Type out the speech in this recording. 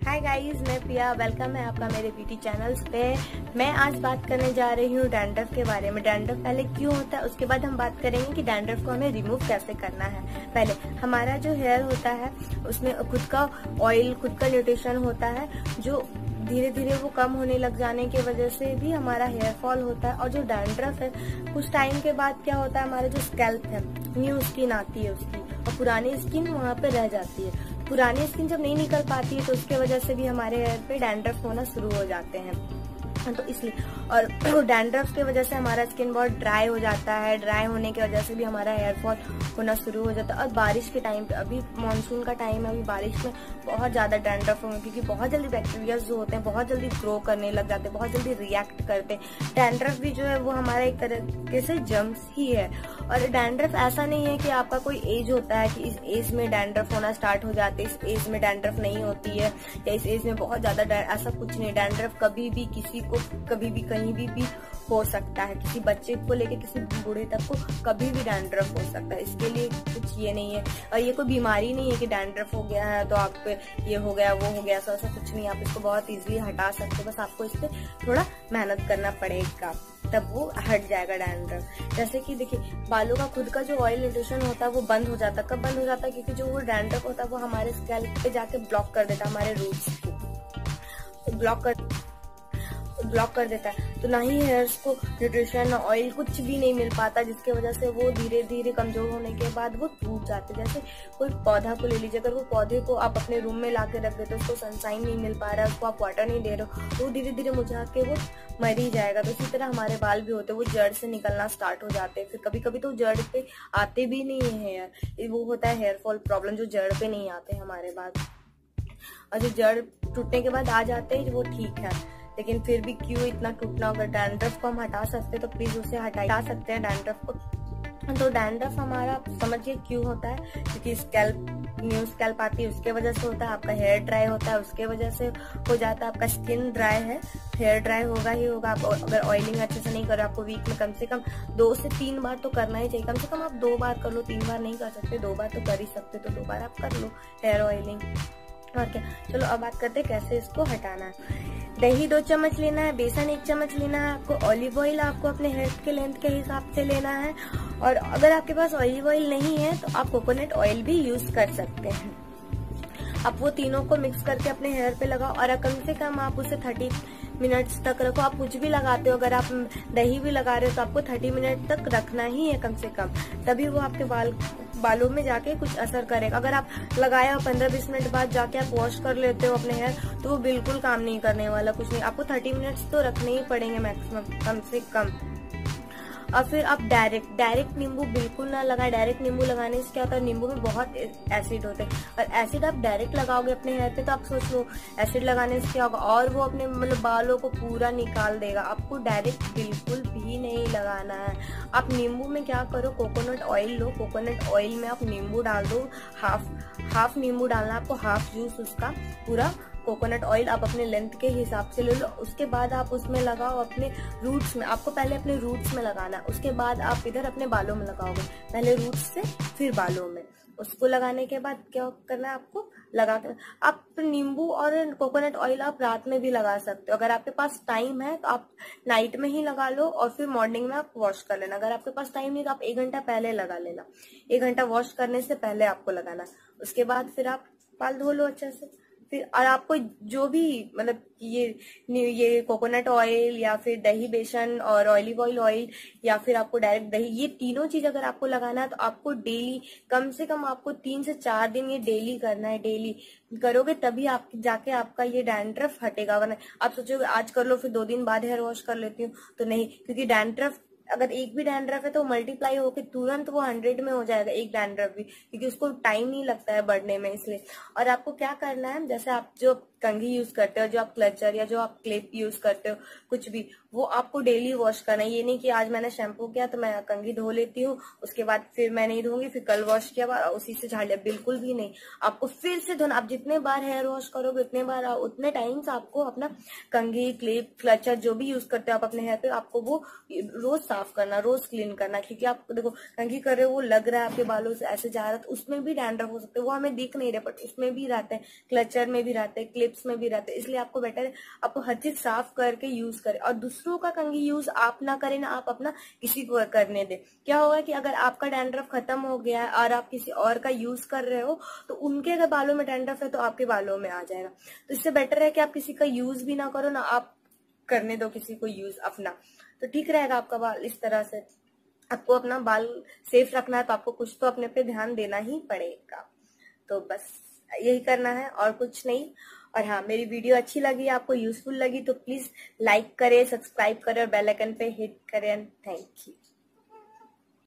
Hi guys, मैं प्रिया। Welcome है आपका मेरे ब्यूटी चैनल्स पे। मैं आज बात करने जा रही हूँ डैंड्रफ के बारे में। डैंड्रफ पहले क्यों होता है, उसके बाद हम बात करेंगे कि डैंड्रफ को हमें रिमूव कैसे करना है। पहले हमारा जो हेयर होता है उसमें खुद का ऑयल, खुद का न्यूट्रिशन होता है, जो धीरे धीरे वो कम होने लग जाने की वजह से भी हमारा हेयर फॉल होता है। और जो डैंड्रफ है कुछ टाइम के बाद क्या होता है, हमारा जो स्कैल्प है, न्यू स्किन आती है उसकी, और पुरानी स्किन वहाँ पे रह जाती है। पुरानी स्किन जब नहीं निकल पाती है तो उसके वजह से भी हमारे हेयर पे डैंड्रफ होना शुरू हो जाते हैं। तो इसलिए, और डैंड्रफ की वजह से हमारा स्किन बहुत ड्राई हो जाता है। ड्राई होने की वजह से भी हमारा हेयर फॉल होना शुरू हो जाता है। और बारिश के टाइम पे, अभी मानसून का टाइम है, अभी बारिश में बहुत ज्यादा डैंड्रफ होंगे, क्योंकि बहुत जल्दी बैक्टीरिया जो होते हैं बहुत जल्दी ग्रो करने लग जाते हैं, बहुत जल्दी रिएक्ट करते हैं। डैंड्रफ भी जो है वो हमारा एक तरीके से जर्म्स ही है। और डैंड्रफ ऐसा नहीं है कि आपका कोई एज होता है कि इस एज में डैंड्रफ होना स्टार्ट हो जाते हैं, इस एज में डैंड्रफ नहीं होती है, या इस एज में बहुत ज्यादा, ऐसा कुछ नहीं। डैंड्रफ कभी भी किसी को कभी भी कहीं भी हो सकता है। किसी बच्चे को लेके किसी बूढ़े तक को कभी भी डैंड्रफ हो सकता है। इसके लिए कुछ ये नहीं है, और ये कोई बीमारी नहीं है कि डैंड्रफ हो गया है तो आप ये हो गया वो हो गया, ऐसा कुछ नहीं। आप इसको बहुत इजीली हटा सकते हो, बस आपको इस पे थोड़ा मेहनत करना पड़ेगा, तब वो हट जाएगा डैंड्रफ। जैसे कि देखिए, बालों का खुद का जो ऑयल न्यूट्रिशन होता है वो बंद हो जाता है। कब बंद हो जाता है? क्योंकि जो वो डैंड्रफ होता है वो हमारे स्कैल्प पे जाके ब्लॉक कर देता है, हमारे रूट्स को ब्लॉक कर देता है। तो ना ही हेयर्स को न्यूट्रिशन, ऑयल कुछ भी नहीं मिल पाता, जिसके वजह से वो धीरे धीरे कमजोर होने के बाद वो टूट जाते। जैसे कोई पौधा को ले लीजिए, अगर वो पौधे को आप अपने रूम में लाके रख देते हो, उसको सनशाइन नहीं मिल पा रहा है, उसको आप वाटर नहीं दे रहे हो, तो वो धीरे धीरे मुरझा के वो मर ही जाएगा। तो इसी तरह हमारे बाल भी होते हैं, वो जड़ से निकलना स्टार्ट हो जाते हैं। फिर कभी कभी तो जड़ पे आते भी नहीं है हेयर, वो होता है हेयर फॉल प्रॉब्लम, जो जड़ पे नहीं आते हमारे बाल। और जो जड़ टूटने के बाद आ जाते हैं वो ठीक है, लेकिन फिर भी क्यों इतना टूटना? अगर डैंड्रफ को हम हटा सकते तो प्लीज उसे हटा सकते हैं डैंड्रफ को। तो डैंड्रफ हमारा समझिए क्यों होता है, क्योंकि न्यू स्कैल्प आती है उसके वजह से होता है। आपका हेयर ड्राई होता है उसके वजह से हो जाता है। आपका स्किन ड्राई है, हेयर ड्राई होगा ही होगा। आप अगर ऑयलिंग अच्छे से नहीं करो, आपको वीक में कम से कम 2 से 3 बार तो करना ही चाहिए। कम से कम आप 2 बार कर लो, 3 बार नहीं कर सकते, 2 बार तो कर ही सकते, तो 2 बार आप कर लो हेयर ऑयलिंग। और क्या, चलो अब बात करते हैं कैसे इसको हटाना है। दही 2 चम्मच लेना है, बेसन 1 चम्मच लेना है आपको, ऑलिव ऑयल आपको अपने हेयर के लेंथ के हिसाब से लेना है। और अगर आपके पास ऑलिव ऑयल नहीं है तो आप कोकोनट ऑयल भी यूज कर सकते हैं। आप वो तीनों को मिक्स करके अपने हेयर पे लगाओ, और कम से कम आप उसे 30 मिनट्स तक रखो। आप कुछ भी लगाते हो, अगर आप दही भी लगा रहे हो तो आपको 30 मिनट तक रखना ही है कम से कम, तभी वो आपके बालों में जाके कुछ असर करेगा। अगर आप लगाया हो 15-20 मिनट बाद जाके आप वॉश कर लेते हो अपने हेयर, तो वो बिल्कुल काम नहीं करने वाला, कुछ नहीं। आपको 30 मिनट्स तो रखने ही पड़ेंगे मैक्सिमम, कम से कम। और फिर आप डायरेक्ट नींबू बिल्कुल ना लगाएं। डायरेक्ट नींबू लगाने से क्या होता है, नींबू में बहुत एसिड होते हैं, और एसिड आप डायरेक्ट लगाओगे अपने हेयर पे तो आप सोच लो एसिड लगाने से क्या होगा, और वो अपने मतलब बालों को पूरा निकाल देगा। आपको डायरेक्ट बिल्कुल भी नहीं लगाना है। आप नींबू में क्या करो, कोकोनट ऑयल लो, कोकोनट ऑयल में आप नींबू डाल दो, हाफ नींबू डालना आपको, हाफ जूस उसका। पूरा कोकोनट ऑयल आप अपने लेंथ के हिसाब से ले लो। उसके बाद आप उसमें लगाओ अपने रूट्स में। आपको पहले अपने रूट्स में लगाना, उसके बाद आप इधर अपने बालों में लगाओगे। पहले रूट्स से फिर बालों में। उसको लगाने के बाद क्या करना है आपको, लगा कर आप नींबू और कोकोनट ऑयल आप रात में भी लगा सकते हो। अगर आपके पास टाइम है तो आप नाइट में ही लगा लो, और फिर मॉर्निंग में आप वॉश कर लेना। अगर आपके पास टाइम नहीं तो आप 1 घंटा पहले लगा लेना। 1 घंटा वॉश करने से पहले आपको लगाना। उसके बाद फिर आप बाल धो लो अच्छे से। फिर और आपको जो भी मतलब ये कोकोनट ऑयल या फिर दही बेसन और ऑलिव ऑयल या फिर आपको डायरेक्ट दही, ये तीनों चीज अगर आपको लगाना है तो आपको डेली, कम से कम आपको 3 से 4 दिन ये डेली करना है। डेली करोगे तभी आप जाके आपका ये डैंड्रफ हटेगा। वरना आप सोचोगे आज कर लो फिर 2 दिन बाद हेयर वॉश कर लेती हूँ, तो नहीं, क्योंकि डैंड्रफ अगर एक भी डैंड्रफ है तो मल्टीप्लाई होकर तुरंत वो 100 में हो जाएगा, एक डैंड्रफ भी, क्योंकि उसको टाइम नहीं लगता है बढ़ने में, इसलिए। और आपको क्या करना है, जैसे आप जो कंघी यूज करते हो, जो आप क्लचर या जो आप क्लिप यूज करते हो, कुछ भी, वो आपको डेली वॉश करना है। ये नहीं कि आज मैंने शैम्पू किया तो मैं कंघी धो लेती हूँ, उसके बाद फिर मैं नहीं धोऊंगी, फिर कल वॉश किया उसी से झाड़ लिया, बिल्कुल भी नहीं। आपको फिर से धोना। आप जितने बार हेयर वॉश करोगे उतने टाइम्स आपको अपना कंघी, क्लिप, क्लचर जो भी यूज करते हो आप अपने हेयर पे, आपको वो रोज साफ करना, रोज क्लीन करना, क्योंकि आप देखो कंघी कर रहे हो वो लग रहा है आपके बालों से ऐसे जा रहा है, तो उसमें भी डैंड्रफ हो सकते हैं, वो हमें दिख नहीं रहे बट उसमें भी रहते हैं, क्लचर में भी रहते हैं, क्लिप्स में भी रहते हैं। इसलिए आपको बेटर है आपको हर चीज साफ करके यूज करें, और दूसरों का कंघी यूज आप ना करें ना आप अपना किसी को करने दे। क्या होगा कि अगर आपका डैंड्रफ खत्म हो गया है और आप किसी और का यूज कर रहे हो तो उनके अगर बालों में डैंड्रफ है तो आपके बालों में आ जाएगा। तो इससे बेटर है कि आप किसी का यूज भी ना करो ना आप करने दो किसी को यूज अपना, तो ठीक रहेगा आपका बाल इस तरह से। आपको अपना बाल सेफ रखना है तो आपको कुछ तो अपने पे ध्यान देना ही पड़ेगा। तो बस यही करना है और कुछ नहीं। और हाँ, मेरी वीडियो अच्छी लगी, आपको यूजफुल लगी तो प्लीज लाइक करें, सब्सक्राइब करें और बेल आइकन पे हिट करें। Thank you.